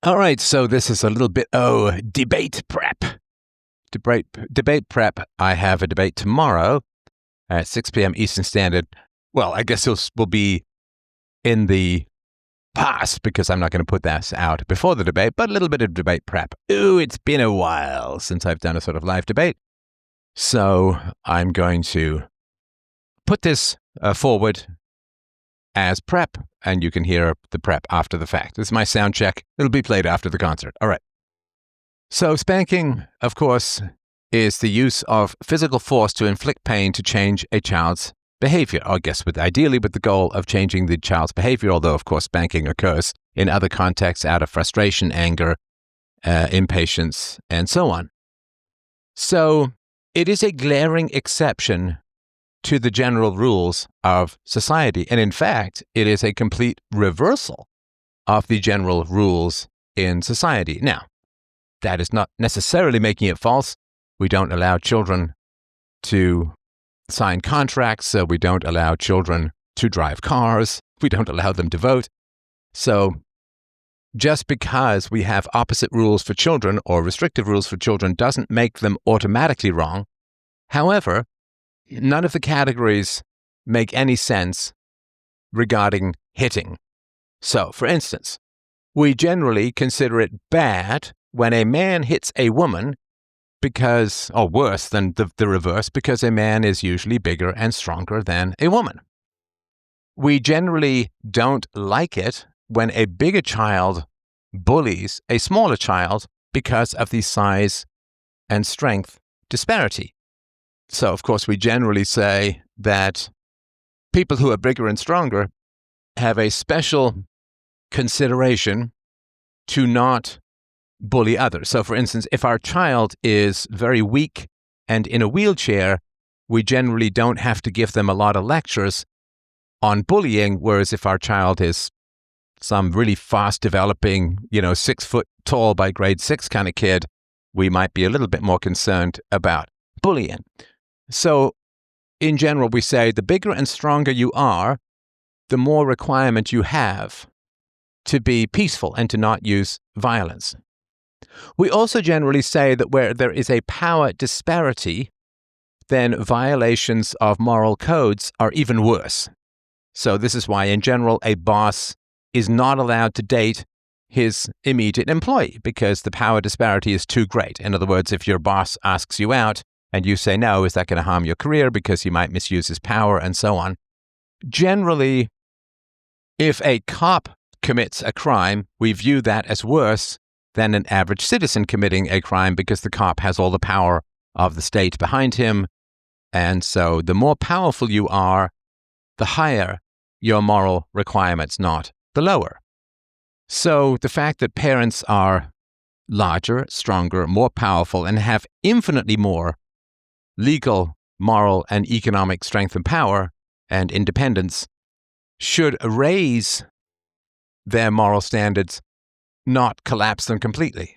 All right, so this is a little bit, debate prep. Debate prep. I have a debate tomorrow at 6 p.m. Eastern Standard. Well, I guess it will be in the past because I'm not going to put that out before the debate, but a little bit of debate prep. It's been a while since I've done a sort of live debate. So I'm going to put this forward as prep, and you can hear the prep after the fact. This is my sound check. It'll be played after the concert. All right. So spanking, of course, is the use of physical force to inflict pain to change a child's behavior. I guess ideally with the goal of changing the child's behavior, although, of course, spanking occurs in other contexts out of frustration, anger, impatience, and so on. So it is a glaring exception to the general rules of society. And in fact, it is a complete reversal of the general rules in society. Now, that is not necessarily making it false. We don't allow children to sign contracts, so we don't allow children to drive cars. We don't allow them to vote. So just because we have opposite rules for children or restrictive rules for children doesn't make them automatically wrong. However, none of the categories make any sense regarding hitting. So, for instance, we generally consider it bad when a man hits a woman because, or worse than the reverse, because a man is usually bigger and stronger than a woman. We generally don't like it when a bigger child bullies a smaller child because of the size and strength disparity. So, of course, we generally say that people who are bigger and stronger have a special consideration to not bully others. So, for instance, if our child is very weak and in a wheelchair, we generally don't have to give them a lot of lectures on bullying, whereas if our child is some really fast developing, 6 foot tall by grade 6 kind of kid, we might be a little bit more concerned about bullying. So, in general, we say the bigger and stronger you are, the more requirement you have to be peaceful and to not use violence. We also generally say that where there is a power disparity, then violations of moral codes are even worse. So this is why, in general, a boss is not allowed to date his immediate employee because the power disparity is too great. In other words, if your boss asks you out, and you say no, is that going to harm your career because he might misuse his power and so on? Generally, if a cop commits a crime, we view that as worse than an average citizen committing a crime because the cop has all the power of the state behind him. And so the more powerful you are, the higher your moral requirements, not the lower. So the fact that parents are larger, stronger, more powerful, and have infinitely more legal, moral, and economic strength and power and independence should raise their moral standards, not collapse them completely.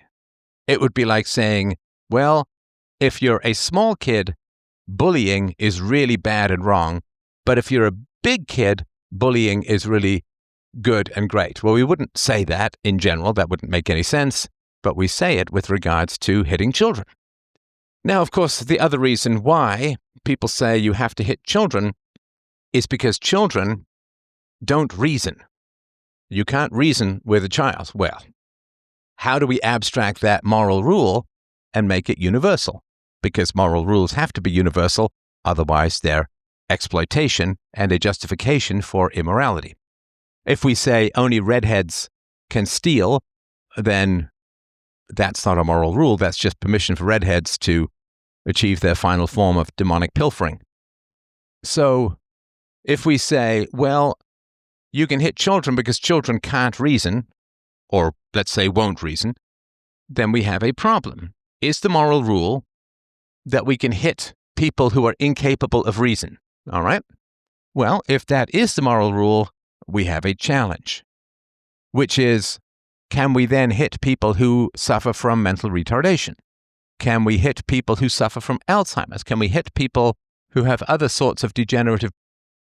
It would be like saying, well, if you're a small kid, bullying is really bad and wrong, but if you're a big kid, bullying is really good and great. Well, we wouldn't say that in general. That wouldn't make any sense, but we say it with regards to hitting children. Now, of course, the other reason why people say you have to hit children is because children don't reason. You can't reason with a child. Well, how do we abstract that moral rule and make it universal? Because moral rules have to be universal, otherwise they're exploitation and a justification for immorality. If we say only redheads can steal, then that's not a moral rule. That's just permission for redheads to achieve their final form of demonic pilfering. So if we say, well, you can hit children because children can't reason, or let's say won't reason, then we have a problem. Is the moral rule that we can hit people who are incapable of reason? All right? Well, if that is the moral rule, we have a challenge, which is, can we then hit people who suffer from mental retardation? Can we hit people who suffer from Alzheimer's? Can we hit people who have other sorts of degenerative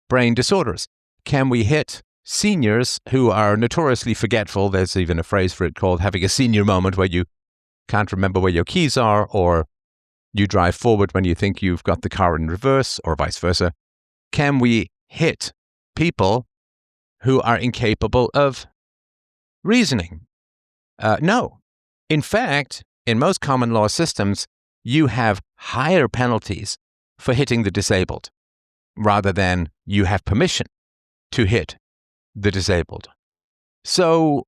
brain disorders? Can we hit seniors who are notoriously forgetful. There's even a phrase for it called having a senior moment, where you can't remember where your keys are, or you drive forward when you think you've got the car in reverse, or vice versa. Can we hit people who are incapable of reasoning? No. In fact, in most common law systems, you have higher penalties for hitting the disabled, rather than you have permission to hit the disabled. So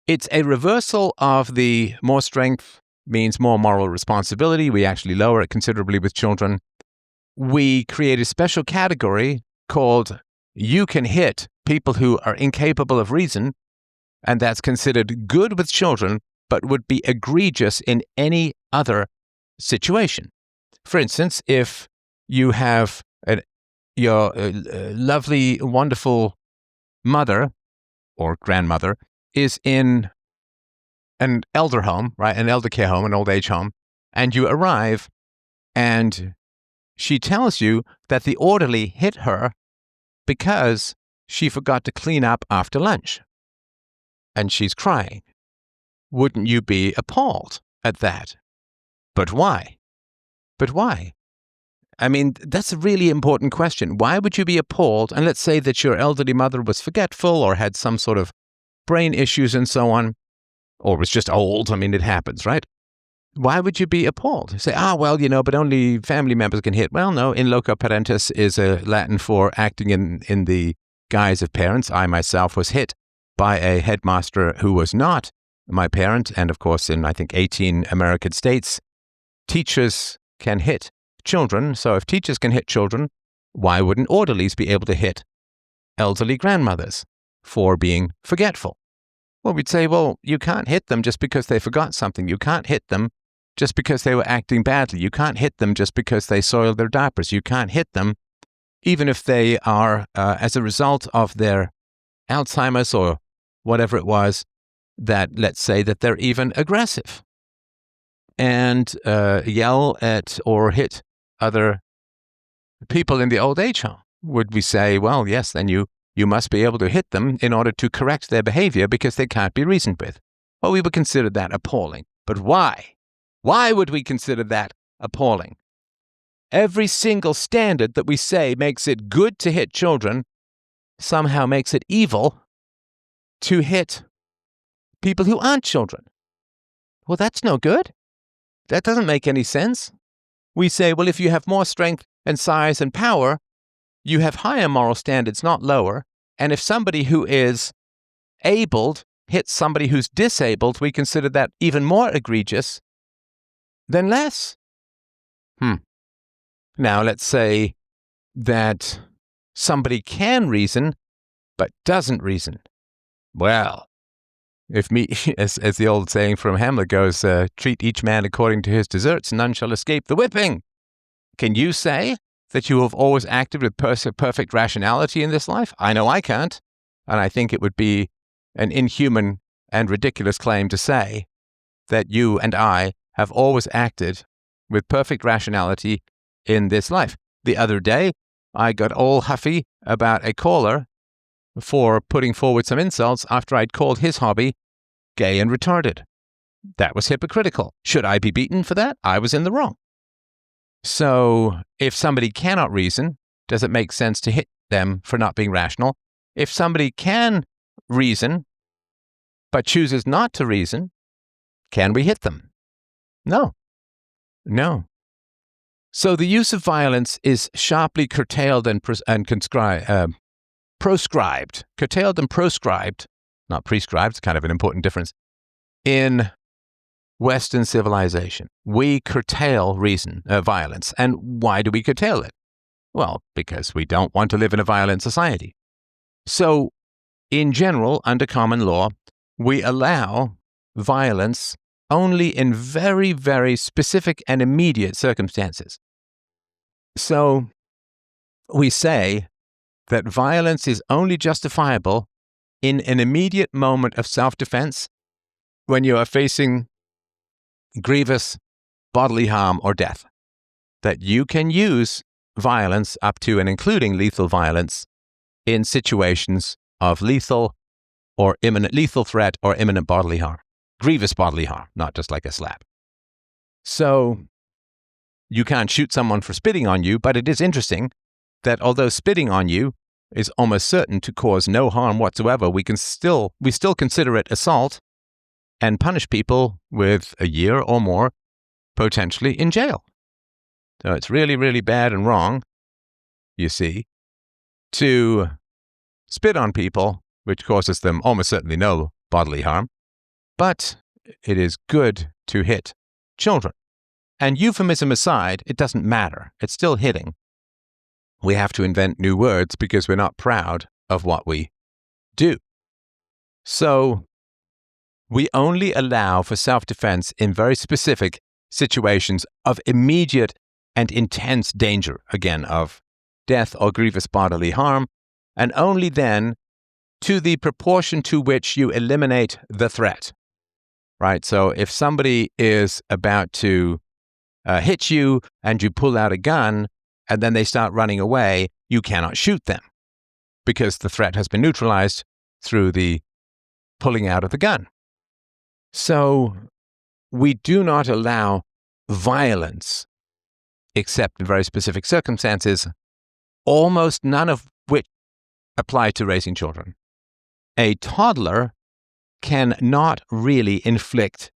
it's a reversal of the more strength means more moral responsibility. We actually lower it considerably with children. We create a special category called you can hit people who are incapable of reason, and that's considered good with children, but would be egregious in any other situation. For instance, if you have your lovely, wonderful mother or grandmother is in an elder home, right? An elder care home, an old age home, and you arrive and she tells you that the orderly hit her because she forgot to clean up after lunch. And she's crying. Wouldn't you be appalled at that? But why? But why? I mean, that's a really important question. Why would you be appalled? And let's say that your elderly mother was forgetful or had some sort of brain issues and so on, or was just old. I mean, it happens, right? Why would you be appalled? Say, well, but only family members can hit. Well, no, in loco parentis is a Latin for acting in the guise of parents. I myself was hit by a headmaster who was not my parent. And of course, in, I think, 18 American states, teachers can hit children. So if teachers can hit children, why wouldn't orderlies be able to hit elderly grandmothers for being forgetful? Well, we'd say, well, you can't hit them just because they forgot something. You can't hit them just because they were acting badly. You can't hit them just because they soiled their diapers. You can't hit them even if they are, as a result of their Alzheimer's or whatever it was, that let's say that they're even aggressive and yell at or hit other people in the old age home. Would we say, well, yes, then you must be able to hit them in order to correct their behavior because they can't be reasoned with? Well, we would consider that appalling. But why? Why would we consider that appalling? Every single standard that we say makes it good to hit children somehow makes it evil to hit people who aren't children. Well, that's no good. That doesn't make any sense. We say, well, if you have more strength and size and power, you have higher moral standards, not lower. And if somebody who is abled hits somebody who's disabled, we consider that even more egregious than less. Now, let's say that somebody can reason, but doesn't reason. Well, if me, as the old saying from Hamlet goes, treat each man according to his deserts, none shall escape the whipping. Can you say that you have always acted with perfect rationality in this life? I know I can't, and I think it would be an inhuman and ridiculous claim to say that you and I have always acted with perfect rationality in this life. The other day, I got all huffy about a caller for putting forward some insults after I'd called his hobby gay and retarded. That was hypocritical. Should I be beaten for that? I was in the wrong. So if somebody cannot reason, does it make sense to hit them for not being rational? If somebody can reason, but chooses not to reason, can we hit them? No. So the use of violence is sharply curtailed and proscribed. Curtailed and proscribed, not prescribed, kind of an important difference, in Western civilization. We curtail violence. And why do we curtail it? Well, because we don't want to live in a violent society. So, in general, under common law, we allow violence only in very, very specific and immediate circumstances. So, we say that violence is only justifiable in an immediate moment of self-defense when you are facing grievous bodily harm or death. That you can use violence up to and including lethal violence in situations of lethal threat or imminent bodily harm. Grievous bodily harm, not just like a slap. So you can't shoot someone for spitting on you, but it is interesting that although spitting on you is almost certain to cause no harm whatsoever, we still consider it assault and punish people with a year or more, potentially in jail. So it's really, really bad and wrong, you see, to spit on people, which causes them almost certainly no bodily harm, but it is good to hit children. And euphemism aside, it doesn't matter. It's still hitting. We have to invent new words because we're not proud of what we do. So we only allow for self-defense in very specific situations of immediate and intense danger, again, of death or grievous bodily harm, and only then to the proportion to which you eliminate the threat. Right? So if somebody is about to hit you and you pull out a gun and then they start running away, you cannot shoot them because the threat has been neutralized through the pulling out of the gun. So we do not allow violence except in very specific circumstances, almost none of which apply to raising children. A toddler cannot really inflict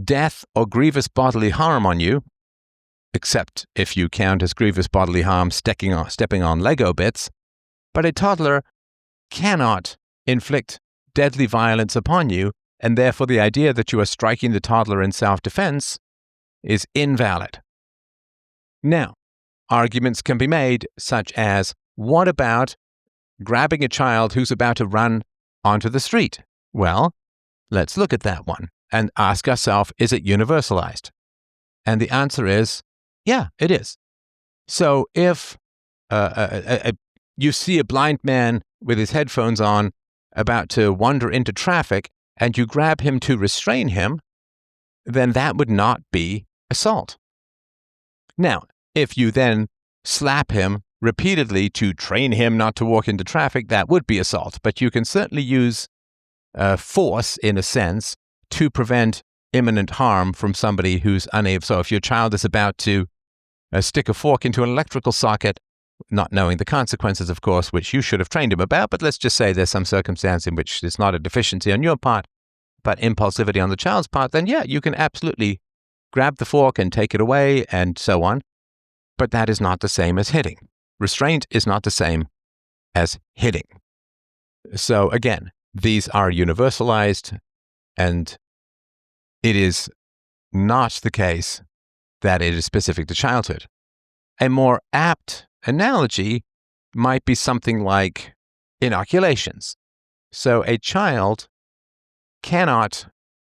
death or grievous bodily harm on you, except if you count as grievous bodily harm stepping on Lego bits, but a toddler cannot inflict deadly violence upon you, and therefore the idea that you are striking the toddler in self-defense is invalid. Now, arguments can be made such as, what about grabbing a child who's about to run onto the street? Well, let's look at that one and ask ourselves, is it universalized? And the answer is, yeah, it is. So if you see a blind man with his headphones on about to wander into traffic and you grab him to restrain him, then that would not be assault. Now, if you then slap him repeatedly to train him not to walk into traffic, that would be assault. But you can certainly use force, in a sense, to prevent imminent harm from somebody who's unable. So if your child is about to stick a fork into an electrical socket, not knowing the consequences, of course, which you should have trained him about, but let's just say there's some circumstance in which it's not a deficiency on your part, but impulsivity on the child's part, then yeah, you can absolutely grab the fork and take it away and so on. But that is not the same as hitting. Restraint is not the same as hitting. So again, these are universalized, and it is not the case that it is specific to childhood. A more apt analogy might be something like inoculations. So a child cannot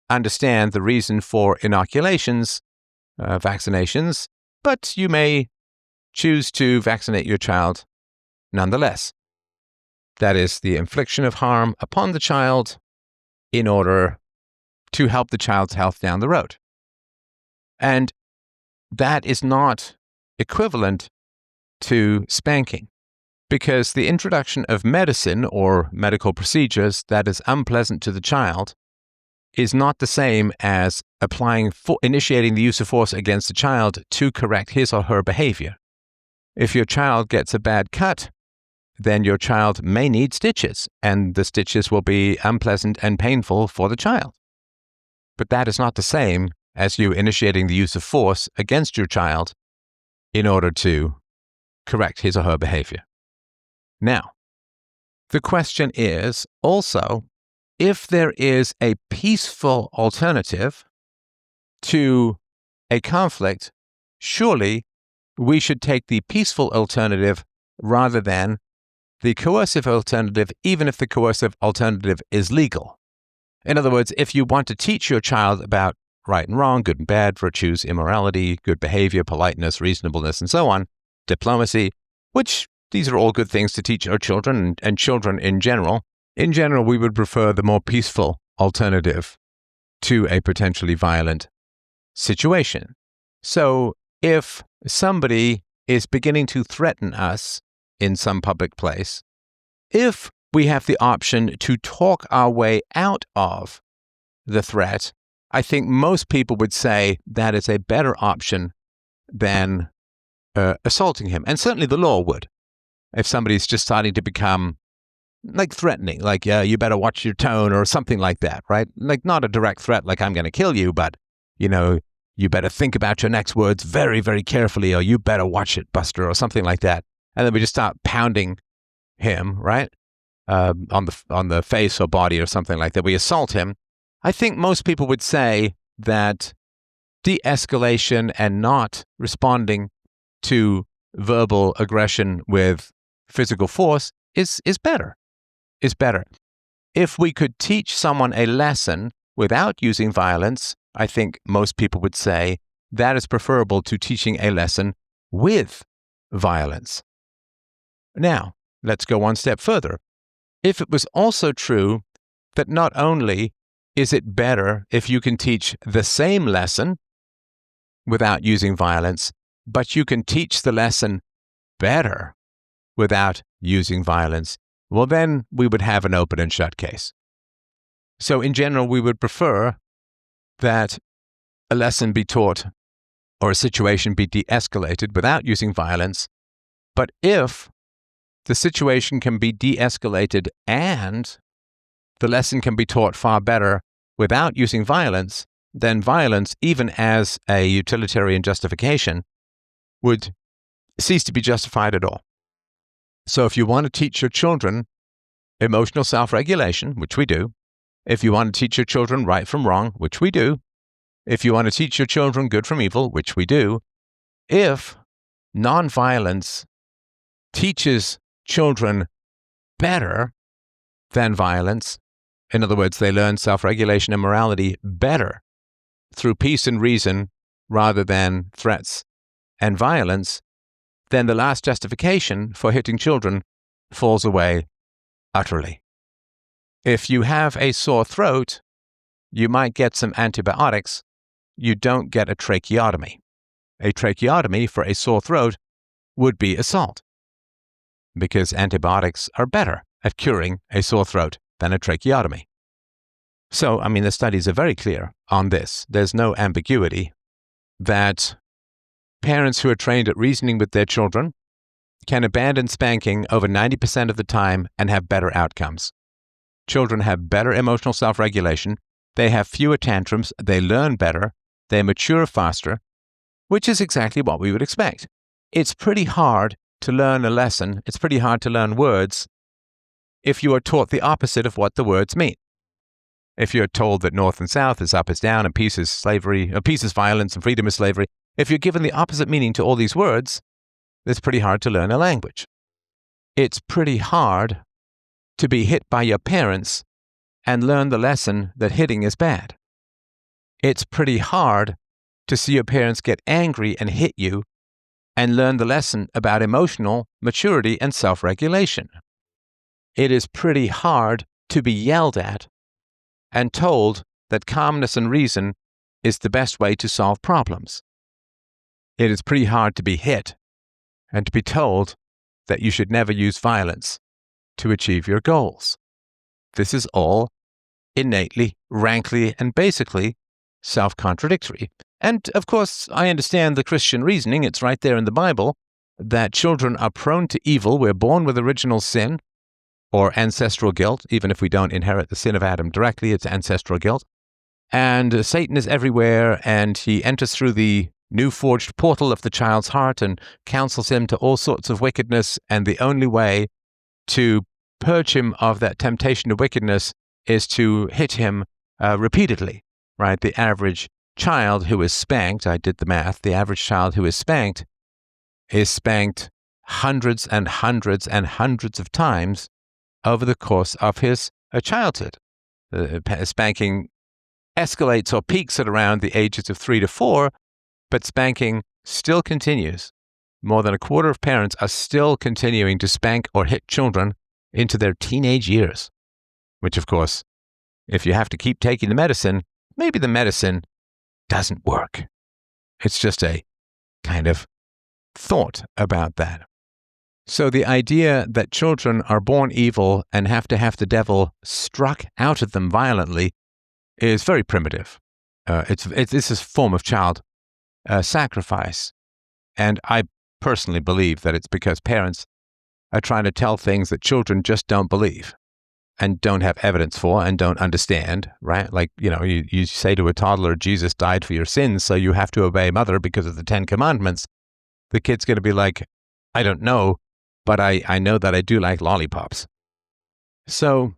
understand the reason for inoculations, vaccinations, but you may choose to vaccinate your child nonetheless. That is the infliction of harm upon the child in order to help the child's health down the road. And that is not equivalent to spanking, because the introduction of medicine or medical procedures that is unpleasant to the child is not the same as initiating the use of force against a child to correct his or her behavior. If your child gets a bad cut, then your child may need stitches, and the stitches will be unpleasant and painful for the child. But that is not the same as you initiating the use of force against your child in order to correct his or her behavior. Now, the question is also, if there is a peaceful alternative to a conflict, surely we should take the peaceful alternative rather than the coercive alternative, even if the coercive alternative is legal. In other words, if you want to teach your child about right and wrong, good and bad, virtues, immorality, good behavior, politeness, reasonableness, and so on, diplomacy, which these are all good things to teach our children and children in general. In general, we would prefer the more peaceful alternative to a potentially violent situation. So if somebody is beginning to threaten us in some public place, if we have the option to talk our way out of the threat, I think most people would say that is a better option than assaulting him. And certainly the law would. If somebody's just starting to become like threatening, like, yeah, you better watch your tone or something like that, right? Like not a direct threat like I'm going to kill you, but, you better think about your next words very, very carefully, or you better watch it, Buster, or something like that. And then we just start pounding him, right? On the face or body or something like that. We assault him. I think most people would say that de-escalation and not responding to verbal aggression with physical force is better. If we could teach someone a lesson without using violence, I think most people would say that is preferable to teaching a lesson with violence. Now, let's go one step further. If it was also true that not only is it better if you can teach the same lesson without using violence, but you can teach the lesson better without using violence, well, then we would have an open and shut case. So in general, we would prefer that a lesson be taught or a situation be de-escalated without using violence. But if the situation can be de-escalated and the lesson can be taught far better without using violence, then violence, even as a utilitarian justification, would cease to be justified at all. So if you want to teach your children emotional self-regulation, which we do, if you want to teach your children right from wrong, which we do, if you want to teach your children good from evil, which we do, if nonviolence teaches children better than violence, in other words, they learn self-regulation and morality better through peace and reason rather than threats and violence, then the last justification for hitting children falls away utterly. If you have a sore throat, you might get some antibiotics. You don't get a tracheotomy. A tracheotomy for a sore throat would be assault, because antibiotics are better at curing a sore throat than a tracheotomy. So, the studies are very clear on this. There's no ambiguity that parents who are trained at reasoning with their children can abandon spanking over 90% of the time and have better outcomes. Children have better emotional self-regulation, they have fewer tantrums, they learn better, they mature faster, which is exactly what we would expect. It's pretty hard to learn a lesson, it's pretty hard to learn words if you are taught the opposite of what the words mean. If you're told that north and south is up is down and peace is slavery, or peace is violence and freedom is slavery, if you're given the opposite meaning to all these words, it's pretty hard to learn a language. It's pretty hard to be hit by your parents and learn the lesson that hitting is bad. It's pretty hard to see your parents get angry and hit you and learn the lesson about emotional maturity and self-regulation. It is pretty hard to be yelled at and told that calmness and reason is the best way to solve problems. It is pretty hard to be hit and to be told that you should never use violence to achieve your goals. This is all innately, rankly, and basically self-contradictory. And of course, I understand the Christian reasoning. It's right there in the Bible that children are prone to evil. We're born with original sin or ancestral guilt. Even if we don't inherit the sin of Adam directly, it's ancestral guilt. And Satan is everywhere, and he enters through the new forged portal of the child's heart and counsels him to all sorts of wickedness. And the only way to purge him of that temptation to wickedness is to hit him repeatedly, right? The average child who is spanked, I did the math, the average child who is spanked hundreds and hundreds and hundreds of times over the course of his childhood. Spanking escalates or peaks at around the ages of 3 to 4, but spanking still continues. More than a quarter of parents are still continuing to spank or hit children into their teenage years, which, of course, if you have to keep taking the medicine, maybe the medicine doesn't work. It's just a kind of thought about that. So the idea that children are born evil and have to have the devil struck out at them violently is very primitive. This is a form of child sacrifice. And I personally believe that it's because parents are trying to tell things that children just don't believe and don't have evidence for and don't understand, right? Like, you say to a toddler, Jesus died for your sins, so you have to obey mother because of the 10 Commandments. The kid's going to be like, I don't know, but I know that I do like lollipops. So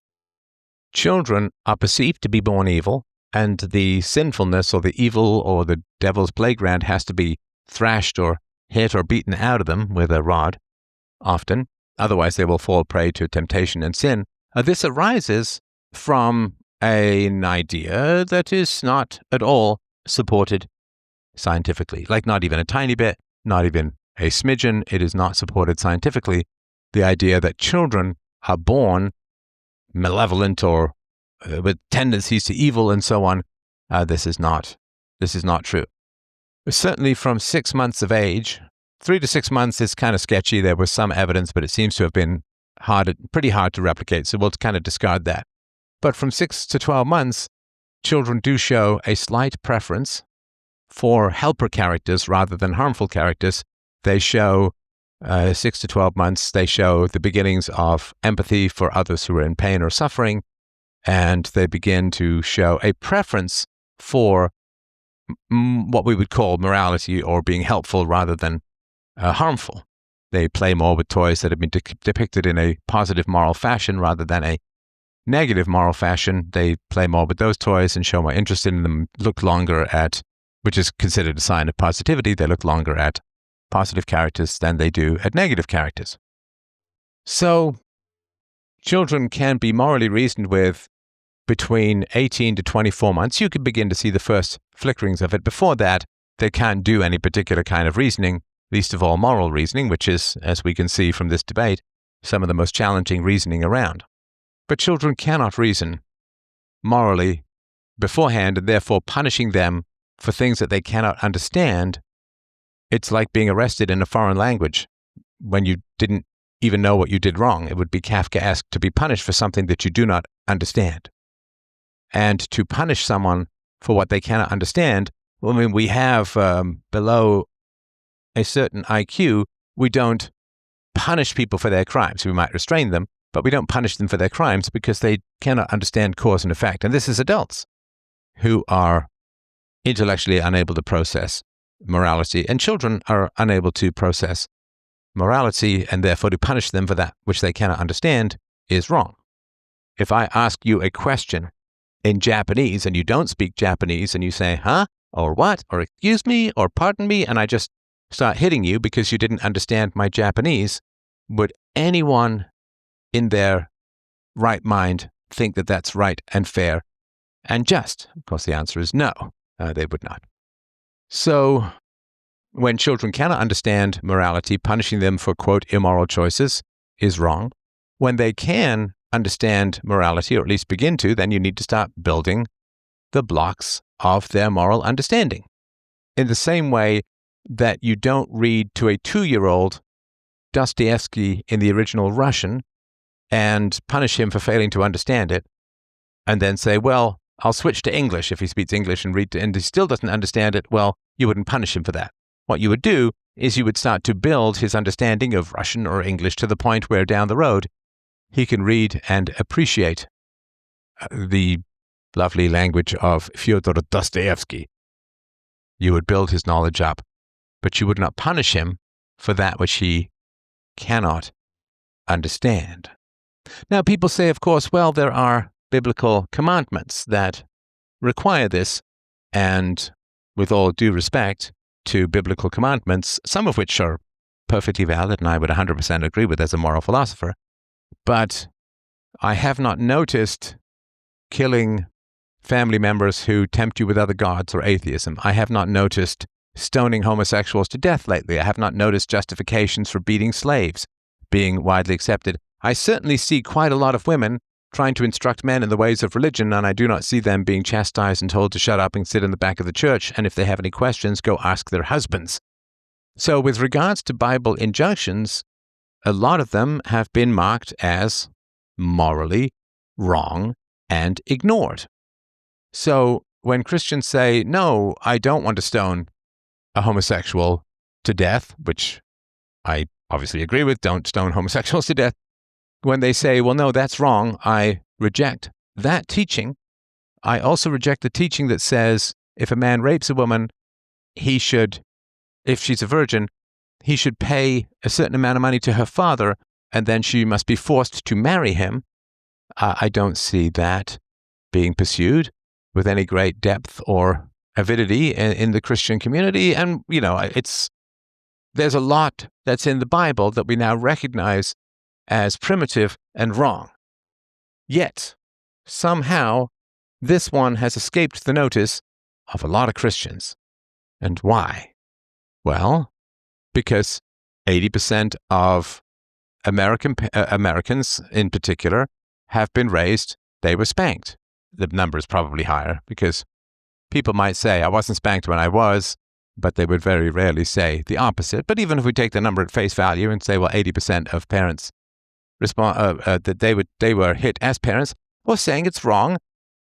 children are perceived to be born evil, and the sinfulness or the evil or the devil's playground has to be thrashed or hit or beaten out of them with a rod, often. Otherwise, they will fall prey to temptation and sin. This arises from an idea that is not at all supported scientifically, like not even a tiny bit, not even a smidgen. It is not supported scientifically. The idea that children are born malevolent or with tendencies to evil and so on, this is not true. Certainly from 6 months of age, 3 to 6 months is kind of sketchy. There was some evidence, but it seems to have been pretty hard to replicate, so we'll kind of discard that. But from 6 to 12 months, children do show a slight preference for helper characters rather than harmful characters. They show, 6 to 12 months, they show the beginnings of empathy for others who are in pain or suffering, and they begin to show a preference for what we would call morality or being helpful rather than harmful. They play more with toys that have been depicted in a positive moral fashion rather than a negative moral fashion. They play more with those toys and show more interest in them, look longer at, which is considered a sign of positivity, they look longer at positive characters than they do at negative characters. So, children can be morally reasoned with between 18 to 24 months. You could begin to see the first flickerings of it. Before that, they can't do any particular kind of reasoning, least of all moral reasoning, which is, as we can see from this debate, some of the most challenging reasoning around. But children cannot reason morally beforehand, and therefore punishing them for things that they cannot understand, it's like being arrested in a foreign language when you didn't even know what you did wrong. It would be Kafkaesque to be punished for something that you do not understand. And to punish someone for what they cannot understand, well, I mean, we have below a certain IQ, we don't punish people for their crimes. We might restrain them, but we don't punish them for their crimes because they cannot understand cause and effect. And this is adults who are intellectually unable to process morality, and children are unable to process morality, and therefore to punish them for that which they cannot understand is wrong. If I ask you a question in Japanese and you don't speak Japanese and you say, huh, or what, or excuse me, or pardon me, and I just start hitting you because you didn't understand my Japanese, would anyone in their right mind think that that's right and fair and just? Of course, the answer is no, they would not. So when children cannot understand morality, punishing them for, quote, immoral choices is wrong. When they can understand morality, or at least begin to, then you need to start building the blocks of their moral understanding. In the same way that you don't read to a 2-year-old Dostoevsky in the original Russian and punish him for failing to understand it, and then say, well, I'll switch to English if he speaks English and he still doesn't understand it, well, you wouldn't punish him for that. What you would do is you would start to build his understanding of Russian or English to the point where down the road he can read and appreciate the lovely language of Fyodor Dostoevsky. You would build his knowledge up, but you would not punish him for that which he cannot understand. Now, people say, of course, well, there are biblical commandments that require this, and with all due respect to biblical commandments, some of which are perfectly valid and I would 100% agree with as a moral philosopher, but I have not noticed killing family members who tempt you with other gods or atheism. I have not noticed stoning homosexuals to death lately. I have not noticed justifications for beating slaves being widely accepted. I certainly see quite a lot of women trying to instruct men in the ways of religion, and I do not see them being chastised and told to shut up and sit in the back of the church, and if they have any questions, go ask their husbands. So with regards to Bible injunctions, a lot of them have been marked as morally wrong and ignored. So when Christians say, no, I don't want to stone a homosexual to death, which I obviously agree with, don't stone homosexuals to death. When they say, well, no, that's wrong, I reject that teaching. I also reject the teaching that says if a man rapes a woman, he should, if she's a virgin, he should pay a certain amount of money to her father, and then she must be forced to marry him. I don't see that being pursued with any great depth or avidity in the Christian community. And, there's a lot that's in the Bible that we now recognize as primitive and wrong. Yet, somehow, this one has escaped the notice of a lot of Christians. And why? Well, because 80% of Americans in particular have been raised, they were spanked. The number is probably higher because people might say, I wasn't spanked when I was, but they would very rarely say the opposite. But even if we take the number at face value and say, well, 80% of parents respond that they were hit as parents, well, saying it's wrong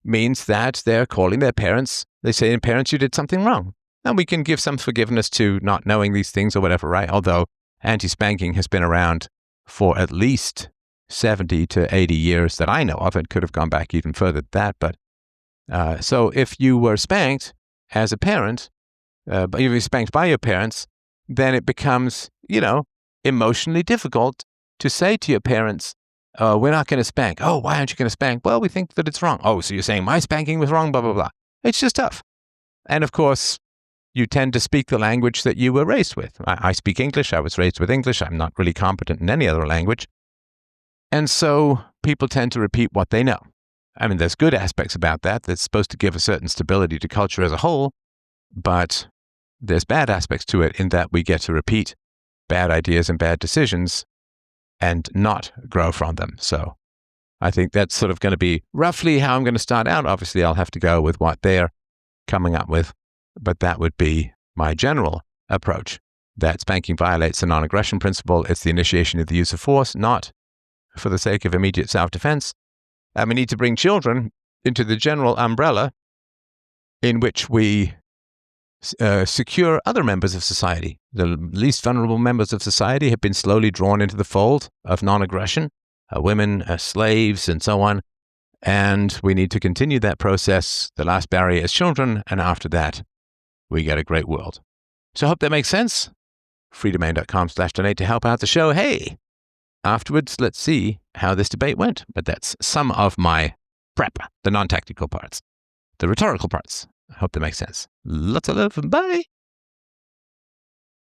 means that they're calling their parents, they say, parents, you did something wrong. And we can give some forgiveness to not knowing these things or whatever, right? Although anti-spanking has been around for at least 70 to 80 years that I know of. It could have gone back even further than that. But so if you were spanked as a parent, but if you're spanked by your parents, then it becomes, emotionally difficult to say to your parents, we're not going to spank. Oh, why aren't you going to spank? Well, we think that it's wrong. Oh, so you're saying my spanking was wrong, blah, blah, blah. It's just tough. And of course, you tend to speak the language that you were raised with. I speak English. I was raised with English. I'm not really competent in any other language. And so people tend to repeat what they know. I mean, there's good aspects about that. That's supposed to give a certain stability to culture as a whole. But there's bad aspects to it in that we get to repeat bad ideas and bad decisions and not grow from them. So I think that's sort of going to be roughly how I'm going to start out. Obviously, I'll have to go with what they're coming up with. But that would be my general approach, that spanking violates the non-aggression principle. It's the initiation of the use of force, not for the sake of immediate self-defense. And we need to bring children into the general umbrella in which we secure other members of society. The least vulnerable members of society have been slowly drawn into the fold of non-aggression, women, slaves, and so on. And we need to continue that process. The last barrier is children, and after that, we get a great world. So I hope that makes sense. freedomain.com/donate to help out the show. Hey, afterwards, let's see how this debate went. But that's some of my prep, the non-tactical parts, the rhetorical parts. I hope that makes sense. Lots of love. Bye.